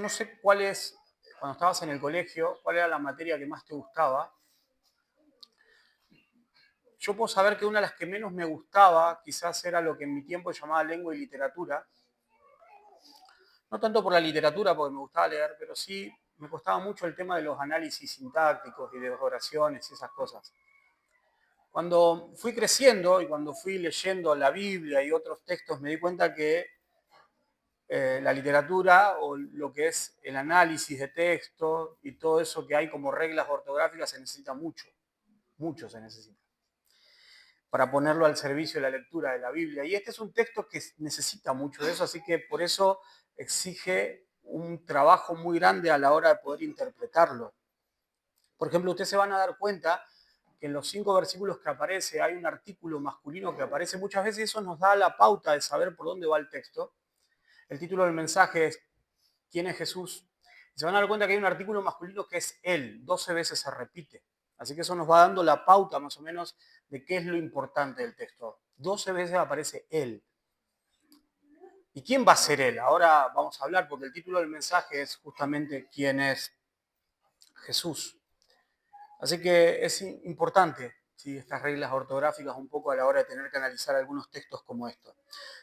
no sé cuál es, cuando estabas en el colegio, cuál era la materia que más te gustaba. Yo puedo saber que una de las que menos me gustaba quizás era lo que en mi tiempo llamaba lengua y literatura. No tanto por la literatura, porque me gustaba leer, pero sí me costaba mucho el tema de los análisis sintácticos y de las oraciones y esas cosas. Cuando fui creciendo y cuando fui leyendo la Biblia y otros textos, me di cuenta que la literatura o lo que es el análisis de texto y todo eso que hay como reglas ortográficas se necesita mucho, mucho se necesita, para ponerlo al servicio de la lectura de la Biblia. Y este es un texto que necesita mucho de eso, así que por eso exige un trabajo muy grande a la hora de poder interpretarlo. Por ejemplo, ustedes se van a dar cuenta que en los 5 versículos que aparece hay un artículo masculino que aparece muchas veces, y eso nos da la pauta de saber por dónde va el texto. El título del mensaje es ¿Quién es Jesús? Se van a dar cuenta que hay un artículo masculino que es Él, 12 veces se repite. Así que eso nos va dando la pauta más o menos de qué es lo importante del texto. 12 veces aparece Él. ¿Y quién va a ser Él? Ahora vamos a hablar porque el título del mensaje es justamente ¿Quién es Jesús? Así que es importante, ¿sí?, estas reglas ortográficas un poco a la hora de tener que analizar algunos textos como estos.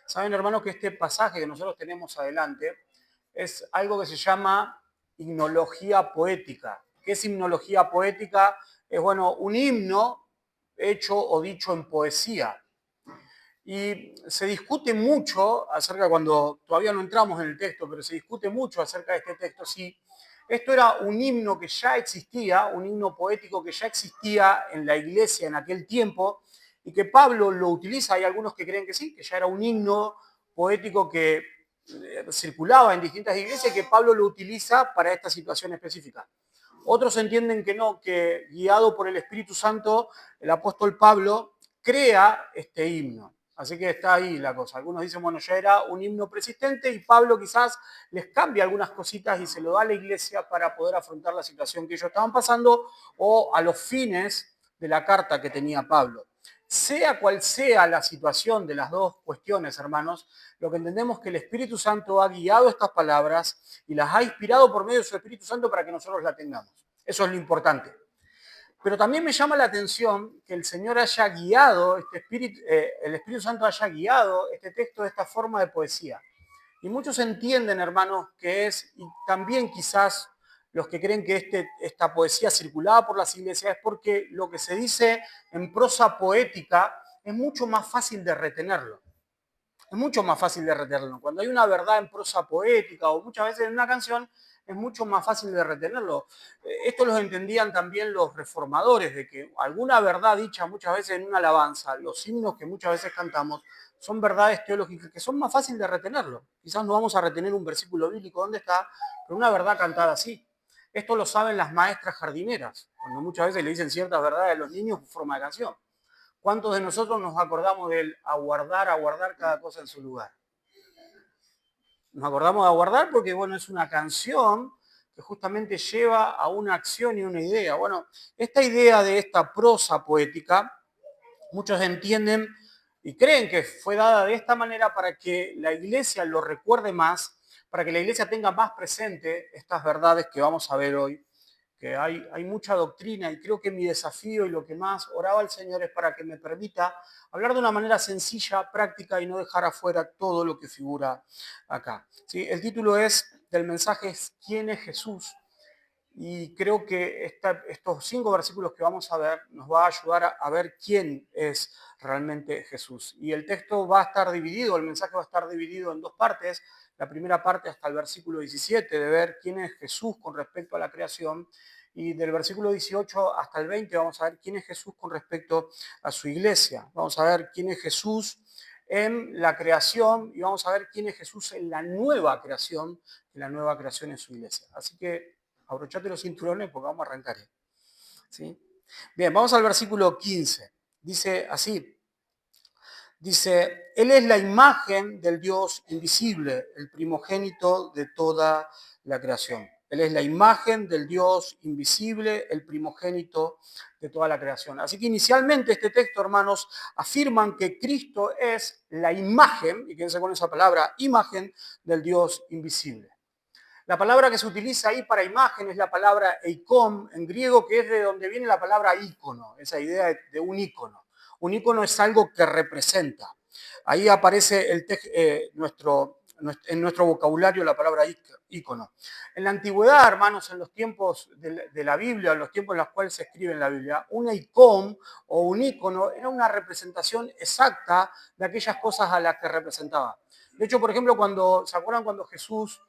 Saben, hermanos, que este pasaje que nosotros tenemos adelante es algo que se llama himnología poética. ¿Qué es himnología poética? Es, bueno, un himno hecho o dicho en poesía. Y se discute mucho acerca, cuando todavía no entramos en el texto, pero se discute mucho acerca de este texto, si esto era un himno que ya existía, un himno poético que ya existía en la iglesia en aquel tiempo, y que Pablo lo utiliza. Hay algunos que creen que sí, que ya era un himno poético que circulaba en distintas iglesias y que Pablo lo utiliza para esta situación específica. Otros entienden que no, que guiado por el Espíritu Santo, el apóstol Pablo crea este himno. Así que está ahí la cosa. Algunos dicen, bueno, ya era un himno persistente y Pablo quizás les cambia algunas cositas y se lo da a la iglesia para poder afrontar la situación que ellos estaban pasando o a los fines de la carta que tenía Pablo. Sea cual sea la situación de las dos cuestiones, hermanos, lo que entendemos es que el Espíritu Santo ha guiado estas palabras y las ha inspirado por medio de su Espíritu Santo para que nosotros la tengamos. Eso es lo importante. Pero también me llama la atención que el Señor haya guiado, el Espíritu Santo haya guiado este texto de esta forma de poesía. Y muchos entienden, hermanos, que es, y también quizás los que creen que esta poesía circulaba por las iglesias, es porque lo que se dice en prosa poética es mucho más fácil de retenerlo. Es mucho más fácil de retenerlo. Cuando hay una verdad en prosa poética o muchas veces en una canción, es mucho más fácil de retenerlo. Esto lo entendían también los reformadores, de que alguna verdad dicha muchas veces en una alabanza, los himnos que muchas veces cantamos, son verdades teológicas que son más fáciles de retenerlo. Quizás no vamos a retener un versículo bíblico donde está, pero una verdad cantada así. Esto lo saben las maestras jardineras, cuando muchas veces le dicen ciertas verdades a los niños en forma de canción. ¿Cuántos de nosotros nos acordamos del aguardar cada cosa en su lugar? Nos acordamos de aguardar porque, bueno, es una canción que justamente lleva a una acción y una idea. Bueno, esta idea de esta prosa poética, muchos entienden y creen que fue dada de esta manera para que la iglesia lo recuerde más, para que la iglesia tenga más presente estas verdades que vamos a ver hoy, que hay mucha doctrina, y creo que mi desafío y lo que más oraba al Señor es para que me permita hablar de una manera sencilla, práctica y no dejar afuera todo lo que figura acá. ¿Sí? El título del mensaje es ¿Quién es Jesús? Y creo que estos 5 versículos que vamos a ver nos va a ayudar a ver quién es realmente Jesús. Y el texto va a estar dividido, el mensaje va a estar dividido en dos partes. La primera parte hasta el versículo 17 de ver quién es Jesús con respecto a la creación. Y del versículo 18 hasta el 20 vamos a ver quién es Jesús con respecto a su iglesia. Vamos a ver quién es Jesús en la creación y vamos a ver quién es Jesús en la nueva creación en su iglesia. Así que abrochate los cinturones porque vamos a arrancar. ¿Sí? Bien, vamos al versículo 15. Dice así. Dice, Él es la imagen del Dios invisible, el primogénito de toda la creación. Él es la imagen del Dios invisible, el primogénito de toda la creación. Así que inicialmente este texto, hermanos, afirman que Cristo es la imagen, y quédense con esa palabra, imagen del Dios invisible. La palabra que se utiliza ahí para imagen es la palabra eikon en griego, que es de donde viene la palabra ícono, esa idea de un ícono. Un ícono es algo que representa. Ahí aparece en nuestro vocabulario la palabra ícono. En la antigüedad, hermanos, en los tiempos de la Biblia, en los tiempos en los cuales se escribe en la Biblia, un icón o un ícono era una representación exacta de aquellas cosas a las que representaba. De hecho, por ejemplo, ¿se acuerdan cuando Jesús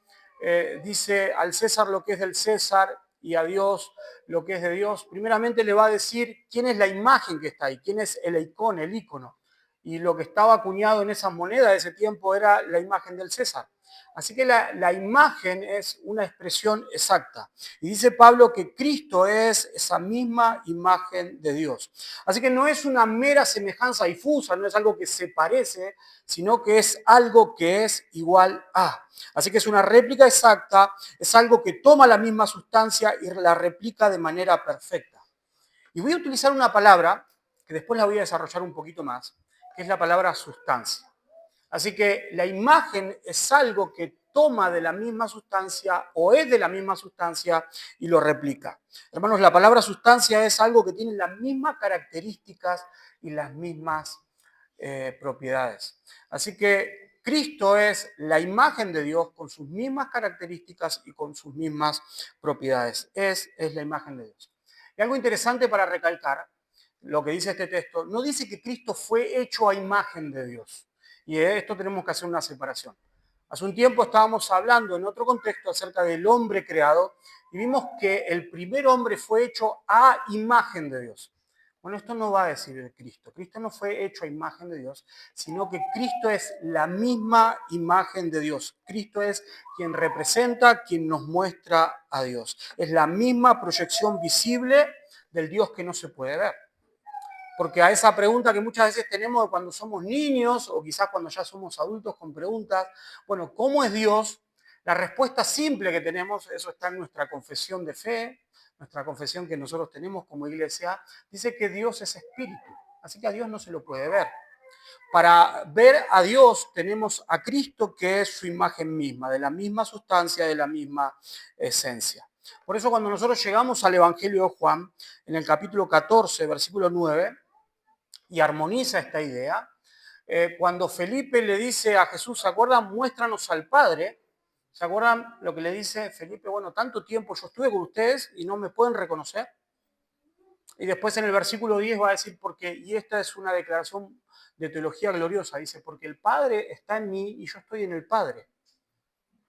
dice al César lo que es del César y a Dios lo que es de Dios? Primeramente le va a decir quién es la imagen que está ahí, quién es el icón, el ícono. Y lo que estaba acuñado en esas monedas de ese tiempo era la imagen del César. Así que la imagen es una expresión exacta. Y dice Pablo que Cristo es esa misma imagen de Dios. Así que no es una mera semejanza difusa, no es algo que se parece, sino que es algo que es igual a. Así que es una réplica exacta, es algo que toma la misma sustancia y la replica de manera perfecta. Y voy a utilizar una palabra que después la voy a desarrollar un poquito más, que es la palabra sustancia. Así que la imagen es algo que toma de la misma sustancia o es de la misma sustancia y lo replica. Hermanos, la palabra sustancia es algo que tiene las mismas características y las mismas propiedades. Así que Cristo es la imagen de Dios con sus mismas características y con sus mismas propiedades. Es la imagen de Dios. Y algo interesante para recalcar, lo que dice este texto, no dice que Cristo fue hecho a imagen de Dios. Y de esto tenemos que hacer una separación. Hace un tiempo estábamos hablando en otro contexto acerca del hombre creado y vimos que el primer hombre fue hecho a imagen de Dios. Bueno, esto no va a decir de Cristo. Cristo no fue hecho a imagen de Dios, sino que Cristo es la misma imagen de Dios. Cristo es quien representa, quien nos muestra a Dios. Es la misma proyección visible del Dios que no se puede ver. Porque a esa pregunta que muchas veces tenemos cuando somos niños o quizás cuando ya somos adultos con preguntas, bueno, ¿cómo es Dios? La respuesta simple que tenemos, eso está en nuestra confesión de fe, nuestra confesión que nosotros tenemos como iglesia, dice que Dios es espíritu, así que a Dios no se lo puede ver. Para ver a Dios tenemos a Cristo, que es su imagen misma, de la misma sustancia, de la misma esencia. Por eso cuando nosotros llegamos al Evangelio de Juan, en el capítulo 14, versículo 9, y armoniza esta idea, cuando Felipe le dice a Jesús, ¿se acuerdan? Muéstranos al Padre. ¿Se acuerdan lo que le dice Felipe? Bueno, tanto tiempo yo estuve con ustedes y no me pueden reconocer. Y después en el versículo 10 va a decir, porque, y esta es una declaración de teología gloriosa, dice, porque el Padre está en mí y yo estoy en el Padre.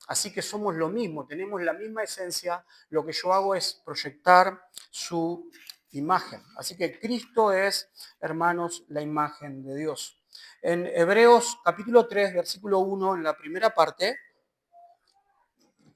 Así que somos lo mismo, tenemos la misma esencia, lo que yo hago es proyectar su imagen. Así que Cristo es, hermanos, la imagen de Dios. En Hebreos capítulo 3, versículo 1, en la primera parte,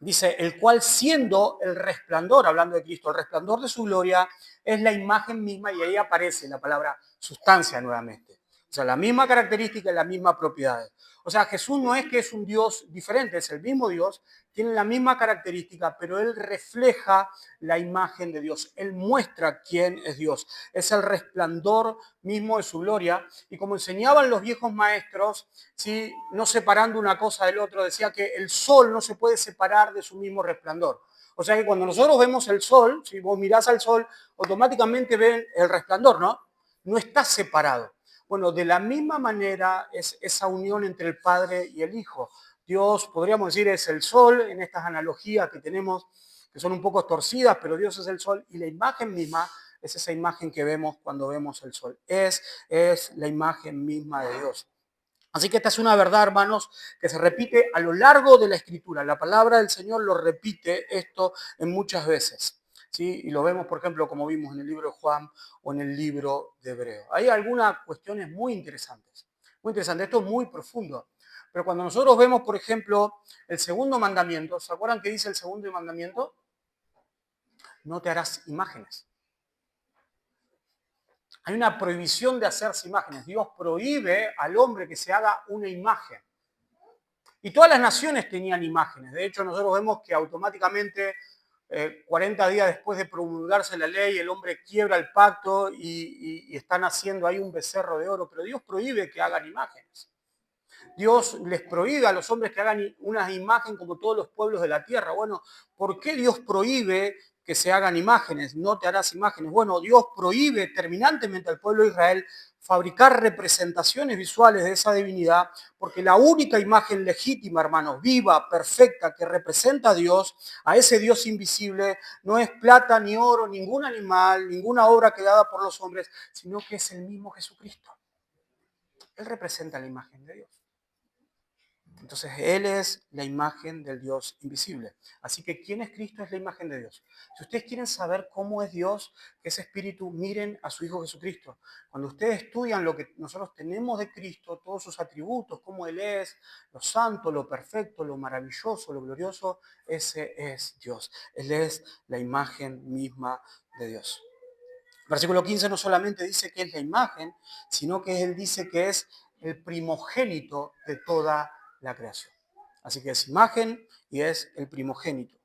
dice, el cual siendo el resplandor, hablando de Cristo, el resplandor de su gloria, es la imagen misma y ahí aparece la palabra sustancia nuevamente. O sea, la misma característica y las mismas propiedades. O sea, Jesús no es que es un Dios diferente, es el mismo Dios, tiene la misma característica, pero Él refleja la imagen de Dios. Él muestra quién es Dios. Es el resplandor mismo de su gloria. Y como enseñaban los viejos maestros, ¿sí? No separando una cosa del otro, decía que el sol no se puede separar de su mismo resplandor. O sea que cuando nosotros vemos el sol, si vos mirás al sol, automáticamente ven el resplandor, ¿no? No está separado. Bueno, de la misma manera es esa unión entre el Padre y el Hijo. Dios, podríamos decir, es el sol en estas analogías que tenemos, que son un poco torcidas, pero Dios es el sol y la imagen misma es esa imagen que vemos cuando vemos el sol. Es la imagen misma de Dios. Así que esta es una verdad, hermanos, que se repite a lo largo de la Escritura. La palabra del Señor lo repite esto en muchas veces. ¿Sí? Y lo vemos, por ejemplo, como vimos en el libro de Juan o en el libro de Hebreo. Hay algunas cuestiones muy interesantes. Muy interesantes. Esto es muy profundo. Pero cuando nosotros vemos, por ejemplo, el segundo mandamiento, ¿se acuerdan qué dice el segundo mandamiento? No te harás imágenes. Hay una prohibición de hacerse imágenes. Dios prohíbe al hombre que se haga una imagen. Y todas las naciones tenían imágenes. De hecho, nosotros vemos que automáticamente, 40 días después de promulgarse la ley, el hombre quiebra el pacto y están haciendo ahí un becerro de oro. Pero Dios prohíbe que hagan imágenes. Dios les prohíbe a los hombres que hagan una imagen como todos los pueblos de la tierra. Bueno, ¿por qué Dios prohíbe que se hagan imágenes? No te harás imágenes. Bueno, Dios prohíbe terminantemente al pueblo de Israel fabricar representaciones visuales de esa divinidad, porque la única imagen legítima, hermanos, viva, perfecta, que representa a Dios, a ese Dios invisible, no es plata ni oro, ningún animal, ninguna obra creada por los hombres, sino que es el mismo Jesucristo. Él representa la imagen de Dios. Entonces, Él es la imagen del Dios invisible. Así que, ¿quién es Cristo? Es la imagen de Dios. Si ustedes quieren saber cómo es Dios, que es espíritu, miren a su Hijo Jesucristo. Cuando ustedes estudian lo que nosotros tenemos de Cristo, todos sus atributos, cómo Él es, lo santo, lo perfecto, lo maravilloso, lo glorioso, ese es Dios. Él es la imagen misma de Dios. Versículo 15 no solamente dice que es la imagen, sino que Él dice que es el primogénito de toda la creación. Así que es imagen y es el primogénito.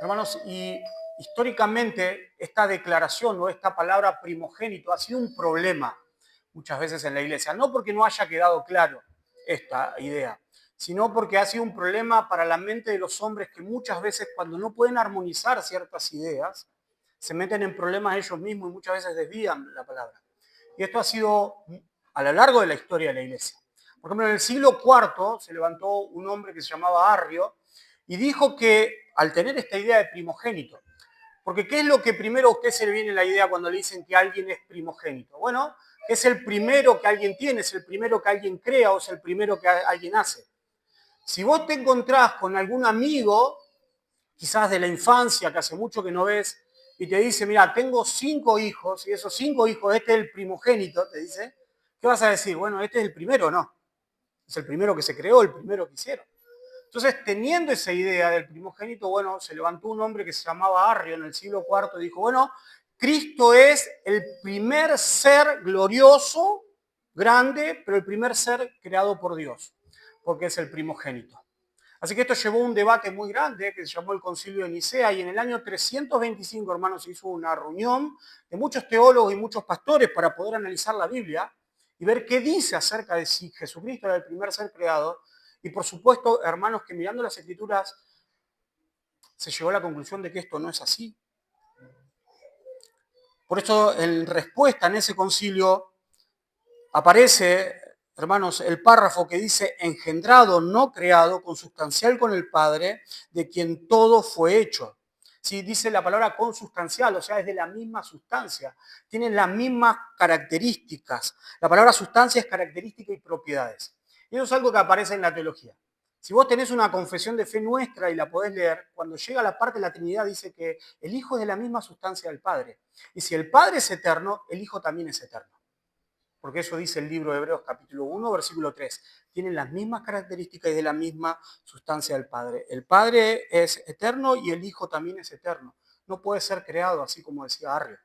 Hermanos, y históricamente esta declaración o esta palabra primogénito ha sido un problema muchas veces en la iglesia. No porque no haya quedado claro esta idea, sino porque ha sido un problema para la mente de los hombres que muchas veces cuando no pueden armonizar ciertas ideas, se meten en problemas ellos mismos y muchas veces desvían la palabra. Y esto ha sido a lo largo de la historia de la iglesia. Por ejemplo, en el siglo IV se levantó un hombre que se llamaba Arrio y dijo que al tener esta idea de primogénito, porque ¿qué es lo que primero a usted se le viene la idea cuando le dicen que alguien es primogénito? Bueno, es el primero que alguien tiene, es el primero que alguien crea o es el primero que alguien hace. Si vos te encontrás con algún amigo, quizás de la infancia, que hace mucho que no ves, y te dice, mira, tengo 5 hijos, y esos 5 hijos, este es el primogénito, te dice, ¿qué vas a decir? Bueno, este es el primero, no. Es el primero que se creó, el primero que hicieron. Entonces, teniendo esa idea del primogénito, bueno, se levantó un hombre que se llamaba Arrio en el siglo IV y dijo, bueno, Cristo es el primer ser glorioso, grande, pero el primer ser creado por Dios, porque es el primogénito. Así que esto llevó a un debate muy grande que se llamó el Concilio de Nicea y en el año 325, hermanos, se hizo una reunión de muchos teólogos y muchos pastores para poder analizar la Biblia y ver qué dice acerca de si Jesucristo era el primer ser creado. Y por supuesto, hermanos, que mirando las Escrituras se llegó a la conclusión de que esto no es así. Por eso, en respuesta en ese concilio, aparece, hermanos, el párrafo que dice engendrado, no creado, consubstancial con el Padre, de quien todo fue hecho. Sí, dice la palabra consubstancial, o sea, es de la misma sustancia, tienen las mismas características. La palabra sustancia es característica y propiedades. Y eso es algo que aparece en la teología. Si vos tenés una confesión de fe nuestra y la podés leer, cuando llega la parte de la Trinidad dice que el Hijo es de la misma sustancia del Padre. Y si el Padre es eterno, el Hijo también es eterno. Porque eso dice el libro de Hebreos capítulo 1, versículo 3. Tienen las mismas características y de la misma sustancia del Padre. El Padre es eterno y el Hijo también es eterno. No puede ser creado, así como decía Arrio.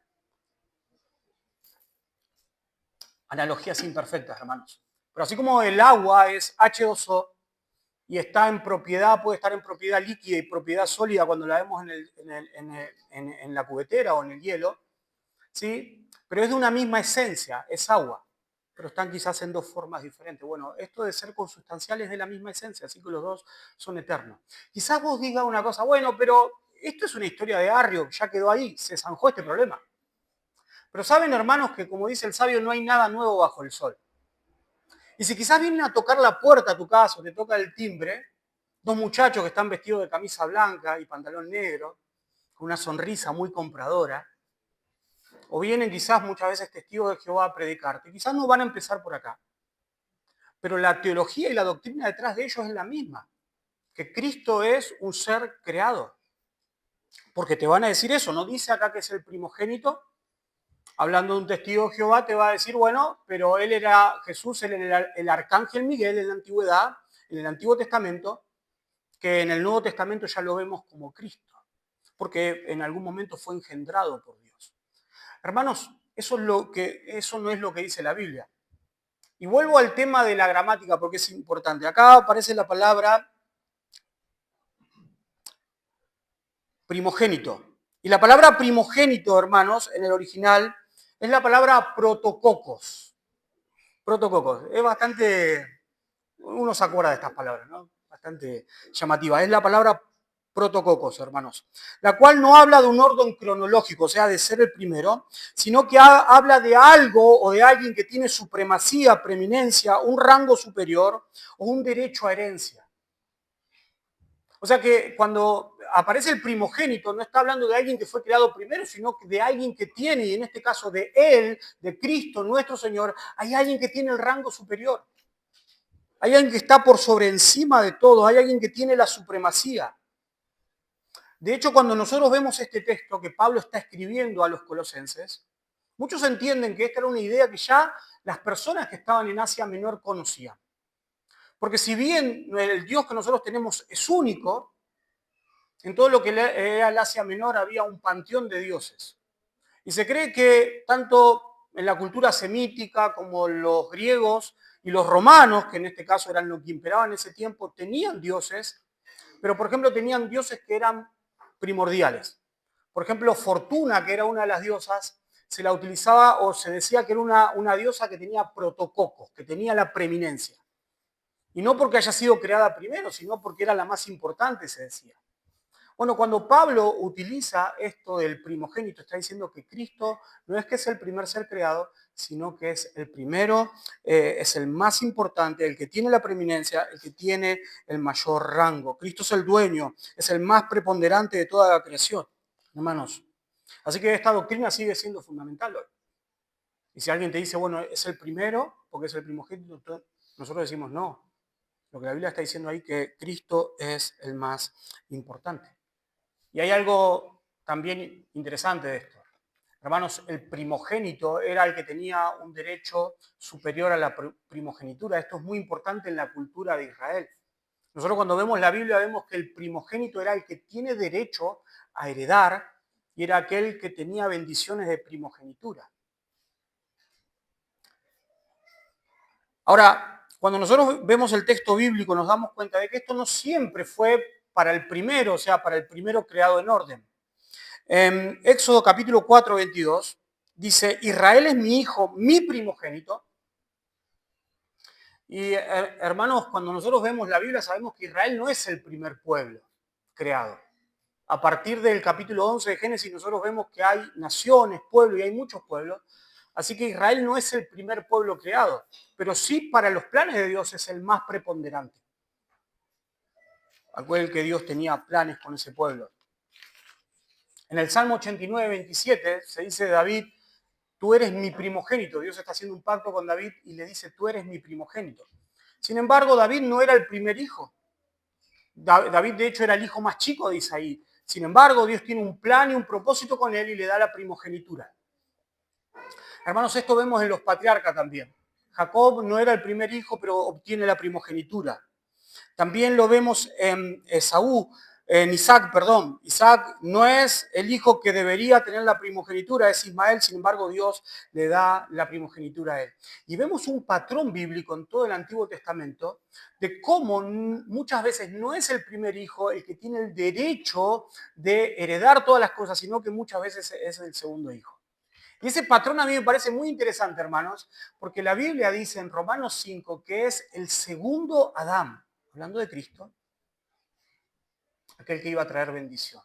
Analogías imperfectas, hermanos. Pero así como el agua es H2O y está en propiedad, puede estar en propiedad líquida y propiedad sólida cuando la vemos en la cubetera o en el hielo, ¿sí? Pero es de una misma esencia, es agua, pero están quizás en dos formas diferentes. Bueno, esto de ser consustanciales es de la misma esencia, así que los dos son eternos. Quizás vos digas una cosa, bueno, pero esto es una historia de Arrio, ya quedó ahí, se zanjó este problema. Pero saben, hermanos, que como dice el sabio, no hay nada nuevo bajo el sol. Y si quizás vienen a tocar la puerta a tu casa o te toca el timbre, dos muchachos que están vestidos de camisa blanca y pantalón negro, con una sonrisa muy compradora, o vienen quizás muchas veces testigos de Jehová a predicarte. Quizás no van a empezar por acá, pero la teología y la doctrina detrás de ellos es la misma, que Cristo es un ser creado. Porque te van a decir eso, no dice acá que es el primogénito. Hablando de un testigo de Jehová te va a decir, bueno, pero Jesús era el arcángel Miguel en la antigüedad, en el Antiguo Testamento, que en el Nuevo Testamento ya lo vemos como Cristo, porque en algún momento fue engendrado por Dios. Hermanos, eso no es lo que dice la Biblia. Y vuelvo al tema de la gramática porque es importante. Acá aparece la palabra primogénito. Y la palabra primogénito, hermanos, en el original, es la palabra protococos. Protococos. Es bastante, uno se acuerda de estas palabras, ¿no? Bastante llamativa. Es la palabra protococos, hermanos, la cual no habla de un orden cronológico, o sea, de ser el primero, sino que habla de algo o de alguien que tiene supremacía, preeminencia, un rango superior o un derecho a herencia. O sea que cuando aparece el primogénito, no está hablando de alguien que fue creado primero, sino de alguien que tiene, y en este caso de Él, de Cristo, nuestro Señor, hay alguien que tiene el rango superior. Hay alguien que está por sobre encima de todo, hay alguien que tiene la supremacía. De hecho, cuando nosotros vemos este texto que Pablo está escribiendo a los colosenses, muchos entienden que esta era una idea que ya las personas que estaban en Asia Menor conocían. Porque si bien el Dios que nosotros tenemos es único, en todo lo que era el Asia Menor había un panteón de dioses. Y se cree que tanto en la cultura semítica como los griegos y los romanos, que en este caso eran los que imperaban en ese tiempo, tenían dioses, pero por ejemplo tenían dioses que eran primordiales. Por ejemplo, Fortuna, que era una de las diosas, se la utilizaba o se decía que era una diosa que tenía protococos, que tenía la preeminencia. Y no porque haya sido creada primero, sino porque era la más importante, se decía. Bueno, cuando Pablo utiliza esto del primogénito, está diciendo que Cristo no es que es el primer ser creado, sino que es el primero, es el más importante, el que tiene la preeminencia, el que tiene el mayor rango. Cristo es el dueño, es el más preponderante de toda la creación, hermanos. Así que esta doctrina sigue siendo fundamental hoy. Y si alguien te dice, bueno, es el primero, porque es el primogénito, nosotros decimos no. Lo que la Biblia está diciendo ahí que Cristo es el más importante. Y hay algo también interesante de esto. Hermanos, el primogénito era el que tenía un derecho superior a la primogenitura. Esto es muy importante en la cultura de Israel. Nosotros cuando vemos la Biblia vemos que el primogénito era el que tiene derecho a heredar y era aquel que tenía bendiciones de primogenitura. Ahora, cuando nosotros vemos el texto bíblico nos damos cuenta de que esto no siempre fue para el primero, o sea, para el primero creado en orden. En Éxodo capítulo 4, 22, dice, Israel es mi hijo, mi primogénito. Y hermanos, cuando nosotros vemos la Biblia sabemos que Israel no es el primer pueblo creado. A partir del capítulo 11 de Génesis nosotros vemos que hay naciones, pueblos y hay muchos pueblos. Así que Israel no es el primer pueblo creado, pero sí para los planes de Dios es el más preponderante. Aquel que Dios tenía planes con ese pueblo. En el Salmo 89, 27 se dice de David, tú eres mi primogénito. Dios está haciendo un pacto con David y le dice, tú eres mi primogénito. Sin embargo, David no era el primer hijo. David, de hecho, era el hijo más chico de Isaí. Sin embargo, Dios tiene un plan y un propósito con él y le da la primogenitura. Hermanos, esto vemos en los patriarcas también. Jacob no era el primer hijo, pero obtiene la primogenitura. También lo vemos en Isaac, perdón. Isaac no es el hijo que debería tener la primogenitura, es Ismael, sin embargo Dios le da la primogenitura a él. Y vemos un patrón bíblico en todo el Antiguo Testamento de cómo muchas veces no es el primer hijo el que tiene el derecho de heredar todas las cosas, sino que muchas veces es el segundo hijo. Y ese patrón a mí me parece muy interesante, hermanos, porque la Biblia dice en Romanos 5 que es el segundo Adán, hablando de Cristo, aquel que iba a traer bendición.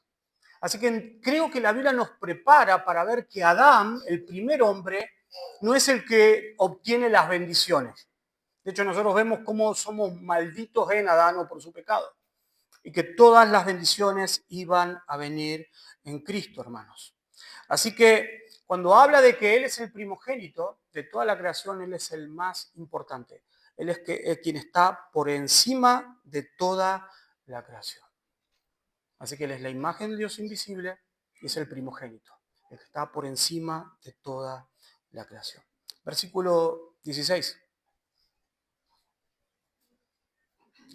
Así que creo que la Biblia nos prepara para ver que Adán, el primer hombre, no es el que obtiene las bendiciones. De hecho, nosotros vemos cómo somos malditos en Adán o por su pecado. Y que todas las bendiciones iban a venir en Cristo, hermanos. Así que cuando habla de que Él es el primogénito de toda la creación, Él es el más importante. Él es quien está por encima de toda la creación. Así que Él es la imagen de Dios invisible y es el primogénito, el que está por encima de toda la creación. Versículo 16.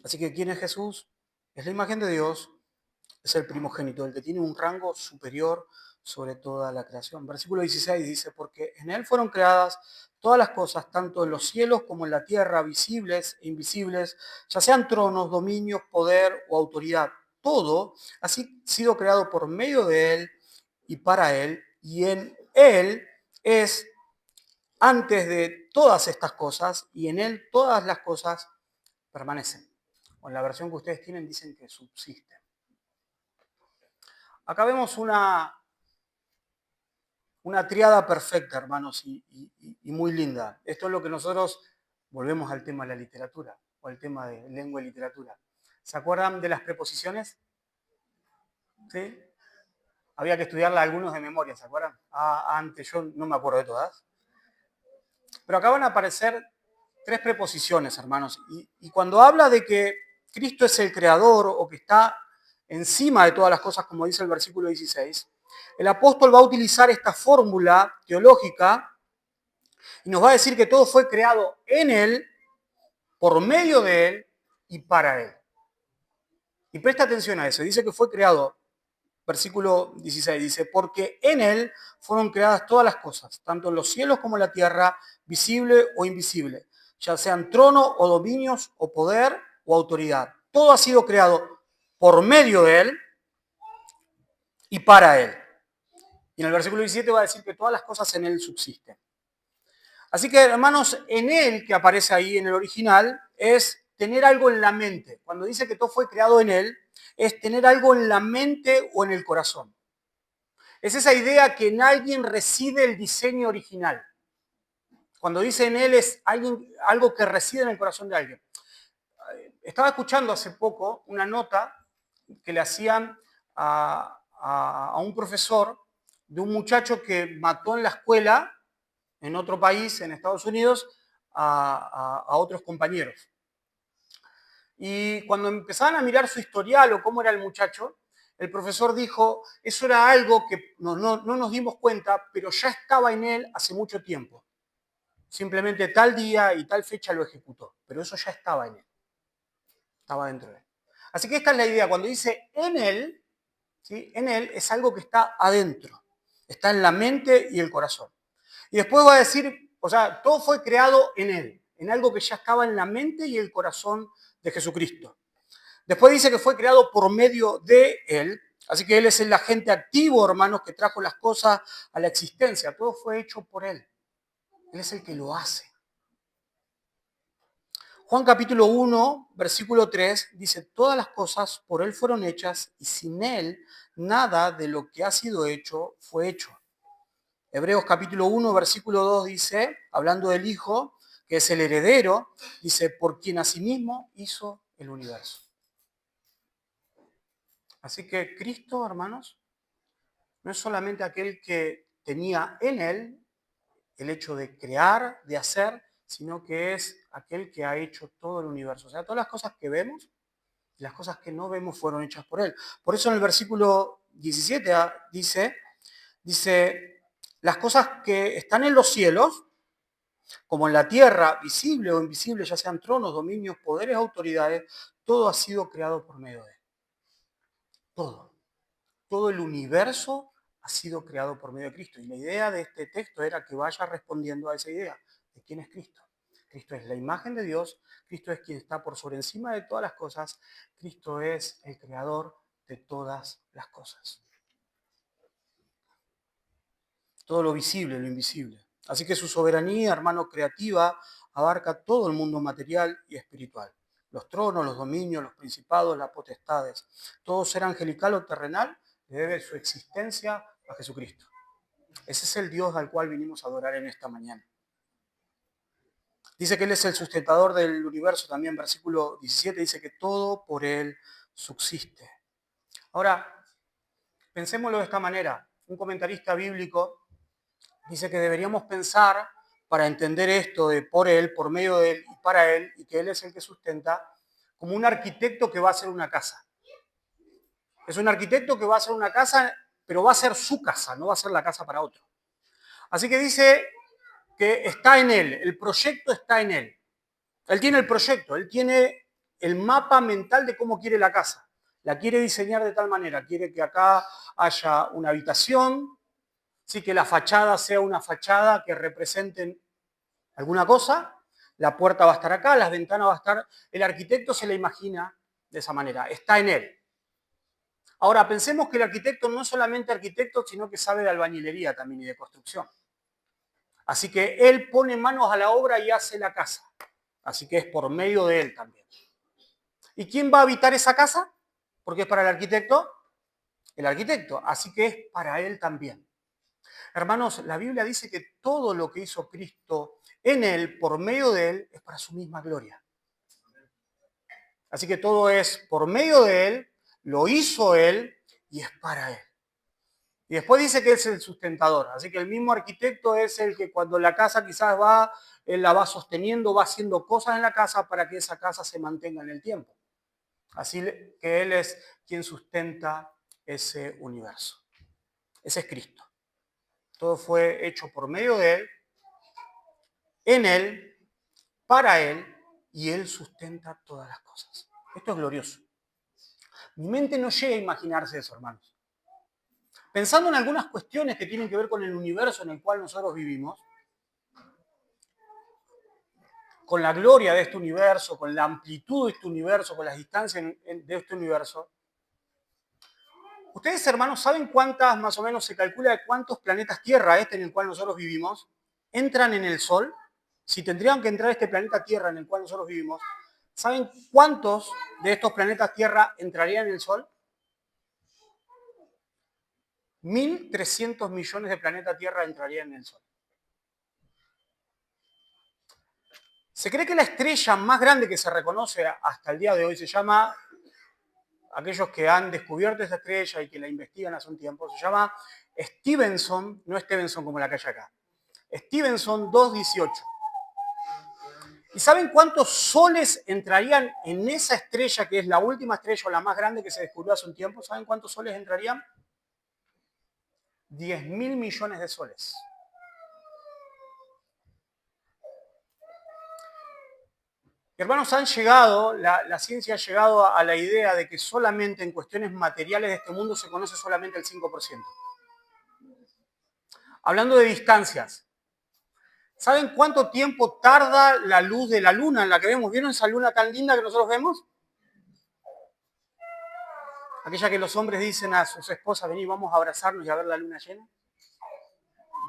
Así que ¿quién es Jesús? Es la imagen de Dios, es el primogénito, el que tiene un rango superior sobre toda la creación. Versículo 16 dice, porque en Él fueron creadas todas las cosas, tanto en los cielos como en la tierra, visibles e invisibles, ya sean tronos, dominios, poder o autoridad. Todo ha sido creado por medio de Él y para Él, y en Él es antes de todas estas cosas y en Él todas las cosas permanecen. O en la versión que ustedes tienen dicen que subsisten. Acá vemos una triada perfecta, hermanos, y muy linda. Esto es lo que nosotros, volvemos al tema de la literatura, o al tema de lengua y literatura. ¿Se acuerdan de las preposiciones? ¿Sí? Había que estudiarla algunos de memoria, ¿se acuerdan? Antes, yo no me acuerdo de todas. Pero acá van a aparecer 3 preposiciones, hermanos. Y cuando habla de que Cristo es el creador o que está encima de todas las cosas, como dice el versículo 16, el apóstol va a utilizar esta fórmula teológica y nos va a decir que todo fue creado en Él, por medio de Él y para Él. Y presta atención a eso. Dice que fue creado, versículo 16, dice, porque en Él fueron creadas todas las cosas, tanto en los cielos como en la tierra, visible o invisible, ya sean trono o dominios o poder o autoridad. Todo ha sido creado por medio de Él y para Él. Y en el versículo 17 va a decir que todas las cosas en Él subsisten. Así que, hermanos, en Él, que aparece ahí en el original, es tener algo en la mente. Cuando dice que todo fue creado en Él, es tener algo en la mente o en el corazón. Es esa idea que en alguien reside el diseño original. Cuando dice en Él es algo que reside en el corazón de alguien. Estaba escuchando hace poco una nota que le hacían a un profesor de un muchacho que mató en la escuela, en otro país, en Estados Unidos, a otros compañeros. Y cuando empezaban a mirar su historial o cómo era el muchacho, el profesor dijo, eso era algo que no nos dimos cuenta, pero ya estaba en él hace mucho tiempo. Simplemente tal día y tal fecha lo ejecutó, pero eso ya estaba en él. Estaba dentro de él. Así que esta es la idea. Cuando dice en él, ¿sí? En él es algo que está adentro. Está en la mente y el corazón. Y después va a decir, o sea, todo fue creado en él, en algo que ya estaba en la mente y el corazón de Jesucristo. Después dice que fue creado por medio de él, así que él es el agente activo, hermanos, que trajo las cosas a la existencia. Todo fue hecho por él. Él es el que lo hace. Juan capítulo 1, versículo 3 dice, todas las cosas por él fueron hechas y sin él nada de lo que ha sido hecho fue hecho. Hebreos capítulo 1, versículo 2 dice, hablando del Hijo, que es el heredero, dice, por quien asimismo hizo el universo. Así que Cristo, hermanos, no es solamente aquel que tenía en él el hecho de crear, de hacer, sino que es aquel que ha hecho todo el universo. O sea, todas las cosas que vemos y las cosas que no vemos fueron hechas por él. Por eso en el versículo 17 dice, las cosas que están en los cielos, como en la tierra, visible o invisible, ya sean tronos, dominios, poderes, autoridades, todo ha sido creado por medio de él. Todo. Todo el universo ha sido creado por medio de Cristo. Y la idea de este texto era que vaya respondiendo a esa idea de quién es Cristo. Cristo es la imagen de Dios, Cristo es quien está por sobre encima de todas las cosas, Cristo es el creador de todas las cosas. Todo lo visible, lo invisible. Así que su soberanía, hermano, creativa, abarca todo el mundo material y espiritual. Los tronos, los dominios, los principados, las potestades. Todo ser angelical o terrenal le debe su existencia a Jesucristo. Ese es el Dios al cual vinimos a adorar en esta mañana. Dice que Él es el sustentador del universo también, versículo 17, dice que todo por Él subsiste. Ahora, pensémoslo de esta manera. Un comentarista bíblico dice que deberíamos pensar, para entender esto de por Él, por medio de Él y para Él, y que Él es el que sustenta, como un arquitecto que va a hacer una casa. Es un arquitecto que va a hacer una casa, pero va a ser su casa, no va a ser la casa para otro. Así que dice que está en Él, el proyecto está en Él. Él tiene el proyecto, Él tiene el mapa mental de cómo quiere la casa. La quiere diseñar de tal manera, quiere que acá haya una habitación, sí, que la fachada sea una fachada que represente alguna cosa, la puerta va a estar acá, las ventanas va a estar... El arquitecto se la imagina de esa manera, está en él. Ahora, pensemos que el arquitecto no es solamente arquitecto, sino que sabe de albañilería también y de construcción. Así que Él pone manos a la obra y hace la casa. Así que es por medio de Él también. ¿Y quién va a habitar esa casa? Porque es para el arquitecto. Así que es para Él también. Hermanos, la Biblia dice que todo lo que hizo Cristo en Él, por medio de Él, es para su misma gloria. Así que todo es por medio de Él, lo hizo Él y es para Él. Y después dice que es el sustentador. Así que el mismo arquitecto es el que cuando la casa quizás va, él la va sosteniendo, va haciendo cosas en la casa para que esa casa se mantenga en el tiempo. Así que Él es quien sustenta ese universo. Ese es Cristo. Todo fue hecho por medio de Él, en Él, para Él, y Él sustenta todas las cosas. Esto es glorioso. Mi mente no llega a imaginarse eso, hermanos. Pensando en algunas cuestiones que tienen que ver con el universo en el cual nosotros vivimos, con la gloria de este universo, con la amplitud de este universo, con las distancias de este universo. Ustedes, hermanos, ¿saben cuántas, más o menos, se calcula de cuántos planetas Tierra, este en el cual nosotros vivimos, entran en el Sol? Si tendrían que entrar a este planeta Tierra en el cual nosotros vivimos, ¿saben cuántos de estos planetas Tierra entrarían en el Sol? 1.300 millones de planetas Tierra entrarían en el Sol. Se cree que la estrella más grande que se reconoce hasta el día de hoy se llama, aquellos que han descubierto esta estrella y que la investigan hace un tiempo, se llama Stevenson, no Stevenson como la calle acá, Stevenson 218. ¿Y saben cuántos soles entrarían en esa estrella que es la última estrella o la más grande que se descubrió hace un tiempo? ¿Saben cuántos soles entrarían? 10.000 millones de soles. Hermanos, la ciencia ha llegado a la idea de que solamente en cuestiones materiales de este mundo se conoce solamente el 5%. Hablando de distancias, ¿saben cuánto tiempo tarda la luz de la luna en la que vemos? ¿Vieron esa luna tan linda que nosotros vemos? Aquella que los hombres dicen a sus esposas, vení, vamos a abrazarnos y a ver la luna llena.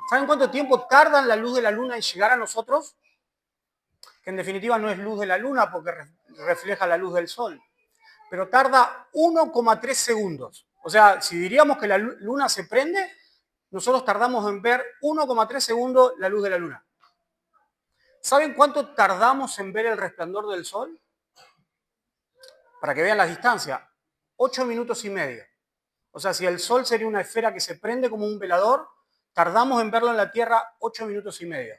¿Saben cuánto tiempo tarda la luz de la luna en llegar a nosotros? Que en definitiva no es luz de la luna porque refleja la luz del sol. Pero tarda 1,3 segundos. O sea, si diríamos que la luna se prende, nosotros tardamos en ver 1,3 segundos la luz de la luna. ¿Saben cuánto tardamos en ver el resplandor del sol? Para que vean la distancia, 8 minutos y medio. O sea, si el sol sería una esfera que se prende como un velador, tardamos en verlo en la Tierra 8 minutos y medio.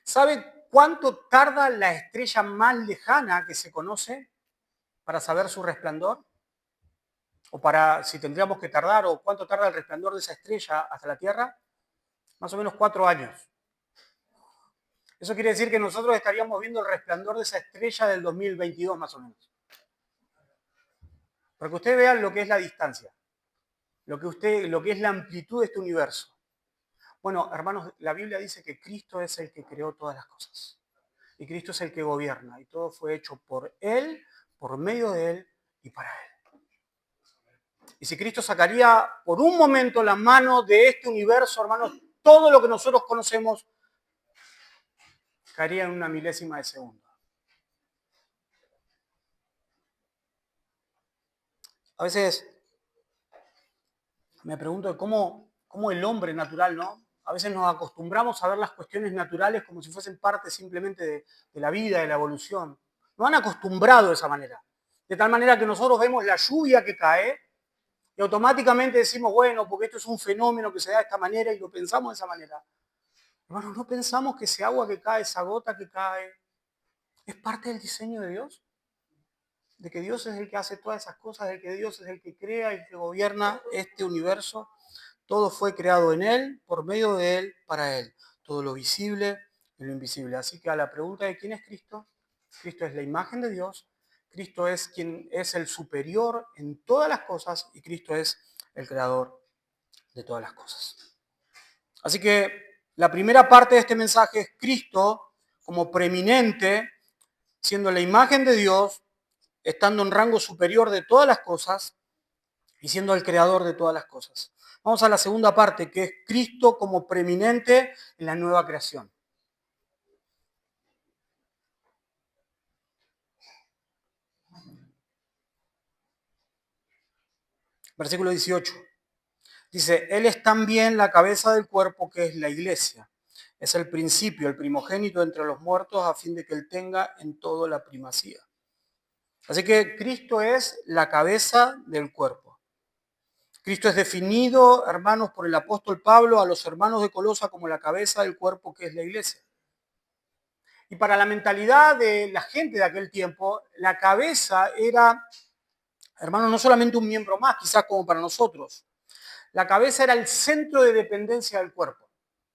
¿Saben cuánto tarda la estrella más lejana que se conoce para saber su resplandor? O para, si tendríamos que tardar, o cuánto tarda el resplandor de esa estrella hasta la Tierra, más o menos 4 años. Eso quiere decir que nosotros estaríamos viendo el resplandor de esa estrella del 2022, más o menos. Para que ustedes vean lo que es la distancia, lo que es la amplitud de este universo. Bueno, hermanos, la Biblia dice que Cristo es el que creó todas las cosas. Y Cristo es el que gobierna. Y todo fue hecho por Él, por medio de Él y para Él. Y si Cristo sacaría por un momento la mano de este universo, hermanos, todo lo que nosotros conocemos caería en una milésima de segundo. A veces me pregunto cómo el hombre natural, ¿no? A veces nos acostumbramos a ver las cuestiones naturales como si fuesen parte simplemente de la vida, de la evolución. Nos han acostumbrado de esa manera. De tal manera que nosotros vemos la lluvia que cae y automáticamente decimos, bueno, porque esto es un fenómeno que se da de esta manera y lo pensamos de esa manera. Hermanos, ¿no pensamos que ese agua que cae, esa gota que cae, es parte del diseño de Dios? De que Dios es el que hace todas esas cosas, de que Dios es el que crea y que gobierna este universo. Todo fue creado en Él, por medio de Él, para Él. Todo lo visible y lo invisible. Así que a la pregunta de quién es Cristo, Cristo es la imagen de Dios, Cristo es quien es el superior en todas las cosas y Cristo es el creador de todas las cosas. Así que la primera parte de este mensaje es Cristo como preeminente, siendo la imagen de Dios, estando en rango superior de todas las cosas y siendo el creador de todas las cosas. Vamos a la segunda parte, que es Cristo como preeminente en la nueva creación. Versículo 18. Dice, Él es también la cabeza del cuerpo que es la iglesia. Es el principio, el primogénito entre los muertos, a fin de que Él tenga en todo la primacía. Así que Cristo es la cabeza del cuerpo. Cristo es definido, hermanos, por el apóstol Pablo a los hermanos de Colosa como la cabeza del cuerpo que es la iglesia. Y para la mentalidad de la gente de aquel tiempo, la cabeza era, hermanos, no solamente un miembro más, quizás como para nosotros. La cabeza era el centro de dependencia del cuerpo.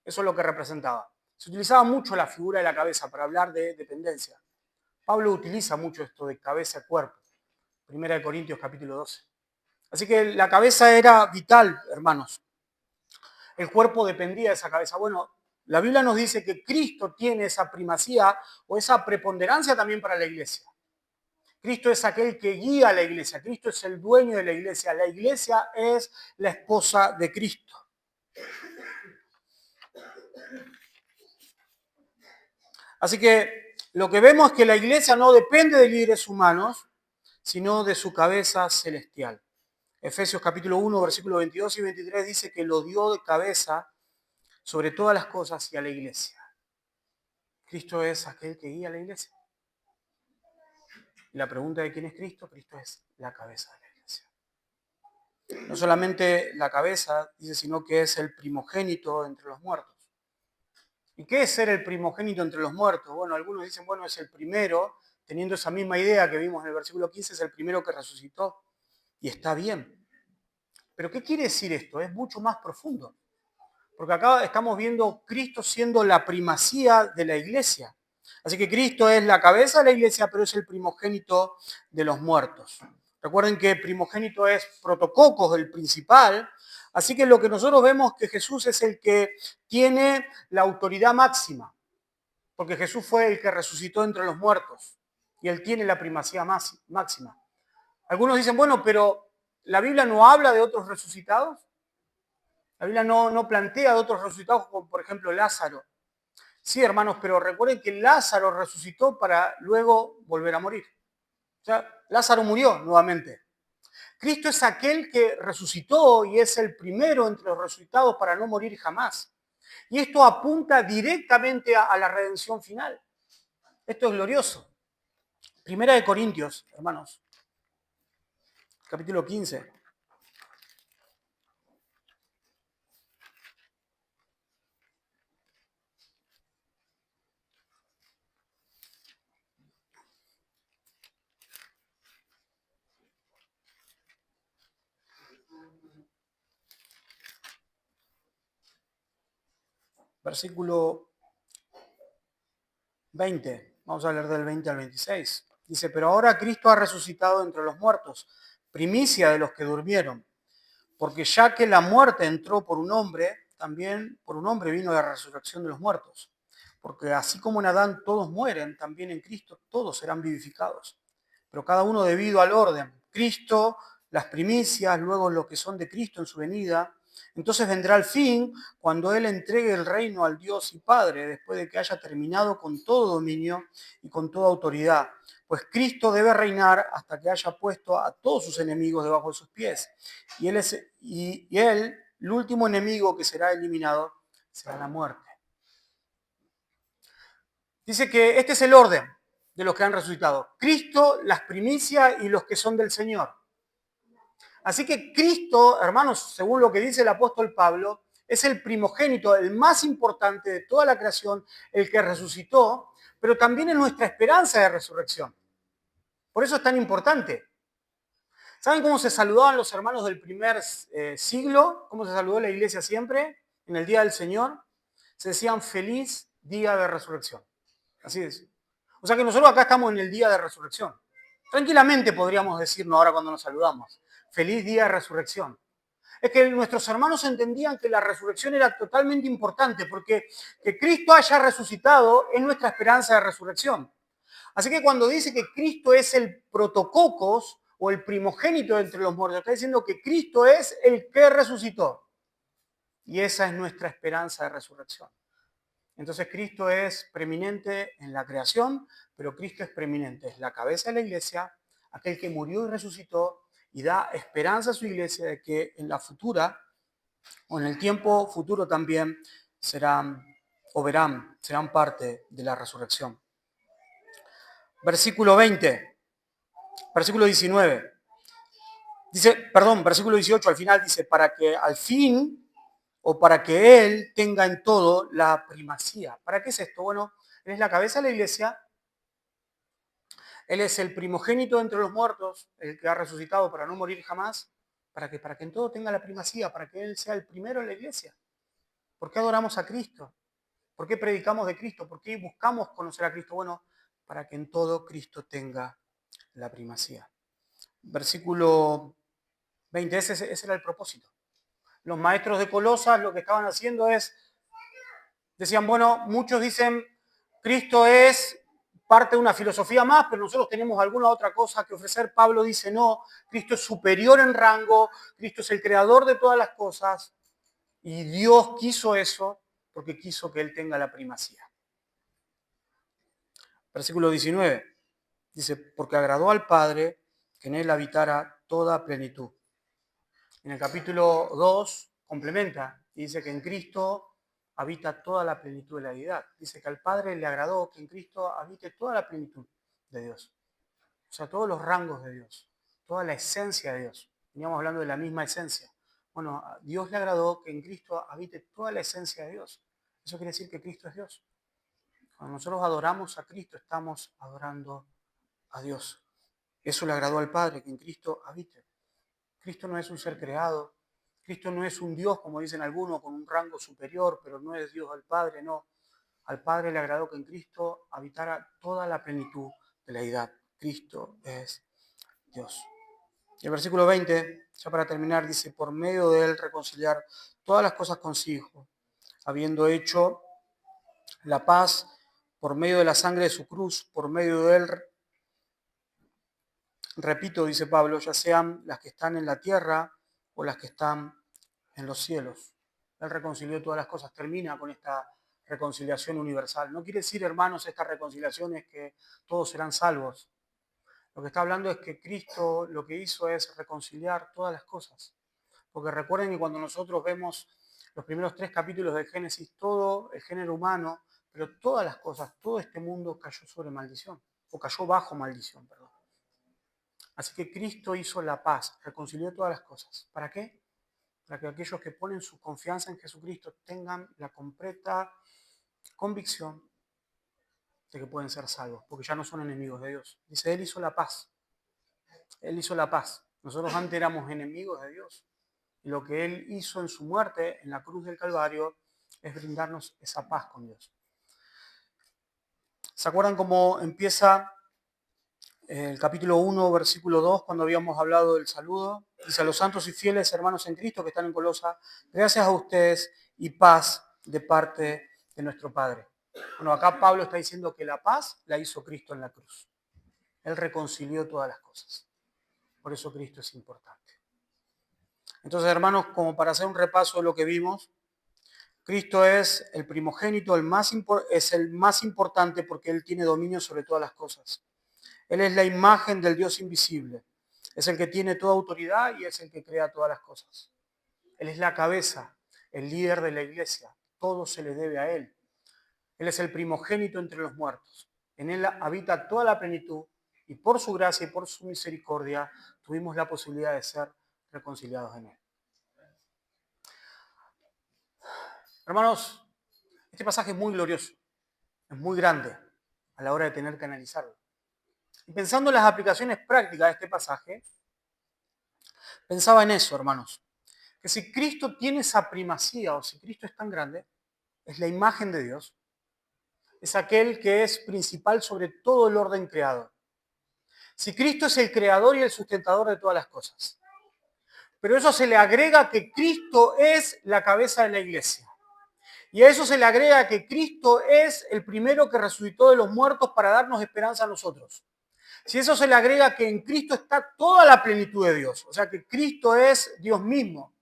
Eso es lo que representaba. Se utilizaba mucho la figura de la cabeza para hablar de dependencia. Pablo utiliza mucho esto de cabeza-cuerpo. Primera de Corintios capítulo 12. Así que la cabeza era vital, hermanos. El cuerpo dependía de esa cabeza. Bueno, la Biblia nos dice que Cristo tiene esa primacía o esa preponderancia también para la iglesia. Cristo es aquel que guía a la iglesia. Cristo es el dueño de la iglesia. La iglesia es la esposa de Cristo. Así que lo que vemos es que la iglesia no depende de líderes humanos, sino de su cabeza celestial. Efesios capítulo 1, versículos 22 y 23 dice que lo dio de cabeza sobre todas las cosas y a la iglesia. Cristo es aquel que guía a la iglesia. Y la pregunta de quién es Cristo, Cristo es la cabeza de la iglesia. No solamente la cabeza, dice, sino que es el primogénito entre los muertos. ¿Y qué es ser el primogénito entre los muertos? Bueno, algunos dicen, bueno, es el primero, teniendo esa misma idea que vimos en el versículo 15, es el primero que resucitó. Y está bien. Pero ¿qué quiere decir esto? Es mucho más profundo. Porque acá estamos viendo Cristo siendo la primacía de la iglesia. Así que Cristo es la cabeza de la iglesia, pero es el primogénito de los muertos. Recuerden que primogénito es protococos, el principal. Así que lo que nosotros vemos es que Jesús es el que tiene la autoridad máxima. Porque Jesús fue el que resucitó entre los muertos. Y él tiene la primacía máxima. Algunos dicen, bueno, pero ¿la Biblia no habla de otros resucitados? La Biblia no plantea de otros resucitados, como por ejemplo Lázaro. Sí, hermanos, pero recuerden que Lázaro resucitó para luego volver a morir. O sea, Lázaro murió nuevamente. Cristo es aquel que resucitó y es el primero entre los resucitados para no morir jamás. Y esto apunta directamente a la redención final. Esto es glorioso. Primera de Corintios, hermanos, capítulo 15. Versículo 20. Vamos a leer del 20 al 26. Dice, pero ahora Cristo ha resucitado entre los muertos, primicia de los que durmieron. Porque ya que la muerte entró por un hombre, también por un hombre vino la resurrección de los muertos. Porque así como en Adán todos mueren, también en Cristo todos serán vivificados. Pero cada uno debido al orden. Cristo, las primicias, luego lo que son de Cristo en su venida. Entonces vendrá el fin cuando Él entregue el reino al Dios y Padre, después de que haya terminado con todo dominio y con toda autoridad. Pues Cristo debe reinar hasta que haya puesto a todos sus enemigos debajo de sus pies. Y él, el último enemigo que será eliminado, será la muerte. Dice que este es el orden de los que han resucitado. Cristo, las primicias y los que son del Señor. Así que Cristo, hermanos, según lo que dice el apóstol Pablo, es el primogénito, el más importante de toda la creación, el que resucitó, pero también es nuestra esperanza de resurrección. Por eso es tan importante. ¿Saben cómo se saludaban los hermanos del primer siglo? ¿Cómo se saludó la iglesia siempre? En el día del Señor. Se decían feliz día de resurrección. Así es. O sea que nosotros acá estamos en el día de resurrección. Tranquilamente podríamos decirnos ahora cuando nos saludamos. Feliz día de resurrección. Es que nuestros hermanos entendían que la resurrección era totalmente importante porque que Cristo haya resucitado es nuestra esperanza de resurrección. Así que cuando dice que Cristo es el protococos o el primogénito entre los muertos, está diciendo que Cristo es el que resucitó. Y esa es nuestra esperanza de resurrección. Entonces Cristo es preeminente en la creación, pero Cristo es preeminente, es la cabeza de la iglesia, aquel que murió y resucitó y da esperanza a su iglesia de que en la futura o en el tiempo futuro también serán serán parte de la resurrección. Versículo 20, versículo 19. Versículo 18 al final dice, para que al fin o para que Él tenga en todo la primacía. ¿Para qué es esto? Bueno, Él es la cabeza de la iglesia, Él es el primogénito entre los muertos, el que ha resucitado para no morir jamás, para que en todo tenga la primacía, para que Él sea el primero en la iglesia. ¿Por qué adoramos a Cristo? ¿Por qué predicamos de Cristo? ¿Por qué buscamos conocer a Cristo? Bueno, para que en todo Cristo tenga la primacía. Versículo 20, ese era el propósito. Los maestros de Colosas lo que estaban haciendo decían, bueno, muchos dicen, Cristo es parte de una filosofía más, pero nosotros tenemos alguna otra cosa que ofrecer. Pablo dice, no, Cristo es superior en rango, Cristo es el creador de todas las cosas, y Dios quiso eso porque quiso que Él tenga la primacía. Versículo 19, dice, porque agradó al Padre que en Él habitara toda plenitud. En el capítulo 2 complementa y dice que en Cristo habita toda la plenitud de la deidad. Dice que al Padre le agradó que en Cristo habite toda la plenitud de Dios. O sea, todos los rangos de Dios, toda la esencia de Dios. Veníamos hablando de la misma esencia. Bueno, a Dios le agradó que en Cristo habite toda la esencia de Dios. Eso quiere decir que Cristo es Dios. Cuando nosotros adoramos a Cristo, estamos adorando a Dios. Eso le agradó al Padre, que en Cristo habite. Cristo no es un ser creado. Cristo no es un Dios, como dicen algunos, con un rango superior, pero no es Dios al Padre, no. Al Padre le agradó que en Cristo habitara toda la plenitud de la deidad. Cristo es Dios. Y el versículo 20, ya para terminar, dice, por medio de Él reconciliar todas las cosas consigo, habiendo hecho la paz por medio de la sangre de su cruz, por medio de Él, repito, dice Pablo, ya sean las que están en la tierra o las que están en los cielos. Él reconcilió todas las cosas. Termina con esta reconciliación universal. No quiere decir, hermanos, esta reconciliación es que todos serán salvos. Lo que está hablando es que Cristo lo que hizo es reconciliar todas las cosas. Porque recuerden que cuando nosotros vemos los primeros 3 capítulos del Génesis, todo el género humano, pero todas las cosas, todo este mundo cayó sobre maldición, o cayó bajo maldición, perdón. Así que Cristo hizo la paz, reconcilió todas las cosas. ¿Para qué? Para que aquellos que ponen su confianza en Jesucristo tengan la completa convicción de que pueden ser salvos, porque ya no son enemigos de Dios. Dice, Él hizo la paz. Él hizo la paz. Nosotros antes éramos enemigos de Dios. Y lo que Él hizo en su muerte, en la cruz del Calvario, es brindarnos esa paz con Dios. ¿Se acuerdan cómo empieza el capítulo 1, versículo 2, cuando habíamos hablado del saludo? Dice, a los santos y fieles hermanos en Cristo que están en Colosa, gracias a ustedes y paz de parte de nuestro Padre. Bueno, acá Pablo está diciendo que la paz la hizo Cristo en la cruz. Él reconcilió todas las cosas. Por eso Cristo es importante. Entonces, hermanos, como para hacer un repaso de lo que vimos, Cristo es el primogénito, es el más importante porque Él tiene dominio sobre todas las cosas. Él es la imagen del Dios invisible. Es el que tiene toda autoridad y es el que crea todas las cosas. Él es la cabeza, el líder de la iglesia. Todo se le debe a Él. Él es el primogénito entre los muertos. En Él habita toda la plenitud y por su gracia y por su misericordia tuvimos la posibilidad de ser reconciliados en Él. Hermanos, este pasaje es muy glorioso, es muy grande a la hora de tener que analizarlo. Y pensando en las aplicaciones prácticas de este pasaje, pensaba en eso, hermanos, que si Cristo tiene esa primacía o si Cristo es tan grande, es la imagen de Dios, es aquel que es principal sobre todo el orden creado. Si Cristo es el creador y el sustentador de todas las cosas, pero eso se le agrega que Cristo es la cabeza de la iglesia. Y a eso se le agrega que Cristo es el primero que resucitó de los muertos para darnos esperanza a nosotros. Si eso se le agrega que en Cristo está toda la plenitud de Dios, o sea que Cristo es Dios mismo.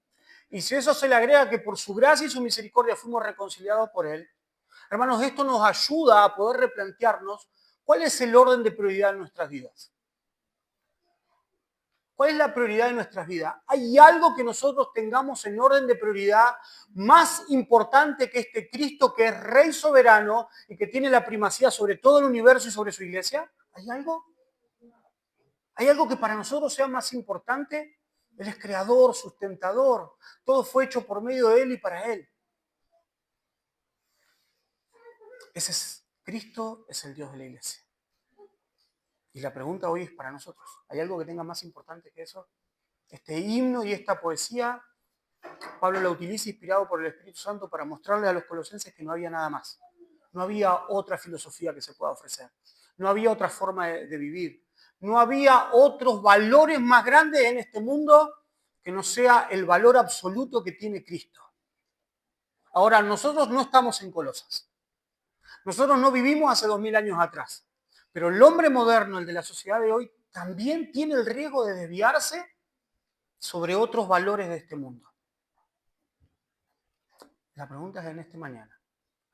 Y si eso se le agrega que por su gracia y su misericordia fuimos reconciliados por Él, hermanos, esto nos ayuda a poder replantearnos cuál es el orden de prioridad en nuestras vidas. ¿Cuál es la prioridad de nuestras vidas? ¿Hay algo que nosotros tengamos en orden de prioridad más importante que este Cristo que es Rey soberano y que tiene la primacía sobre todo el universo y sobre su iglesia? ¿Hay algo? ¿Hay algo que para nosotros sea más importante? Él es creador, sustentador. Todo fue hecho por medio de Él y para Él. Ese es Cristo, es el Dios de la iglesia. Y la pregunta hoy es para nosotros. ¿Hay algo que tenga más importante que eso? Este himno y esta poesía, Pablo la utiliza inspirado por el Espíritu Santo para mostrarle a los colosenses que no había nada más. No había otra filosofía que se pueda ofrecer. No había otra forma de vivir. No había otros valores más grandes en este mundo que no sea el valor absoluto que tiene Cristo. Ahora, nosotros no estamos en Colosas. Nosotros no vivimos hace 2000 años atrás. Pero el hombre moderno, el de la sociedad de hoy, también tiene el riesgo de desviarse sobre otros valores de este mundo. La pregunta es en este mañana.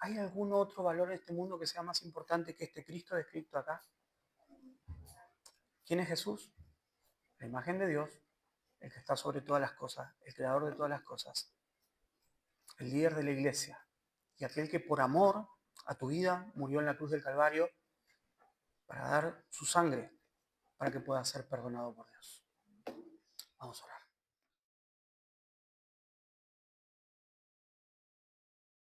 ¿Hay algún otro valor en este mundo que sea más importante que este Cristo descrito acá? ¿Quién es Jesús? La imagen de Dios, el que está sobre todas las cosas, el creador de todas las cosas, el líder de la iglesia y aquel que por amor a tu vida murió en la cruz del Calvario para dar su sangre para que puedas ser perdonado por Dios. Vamos a orar.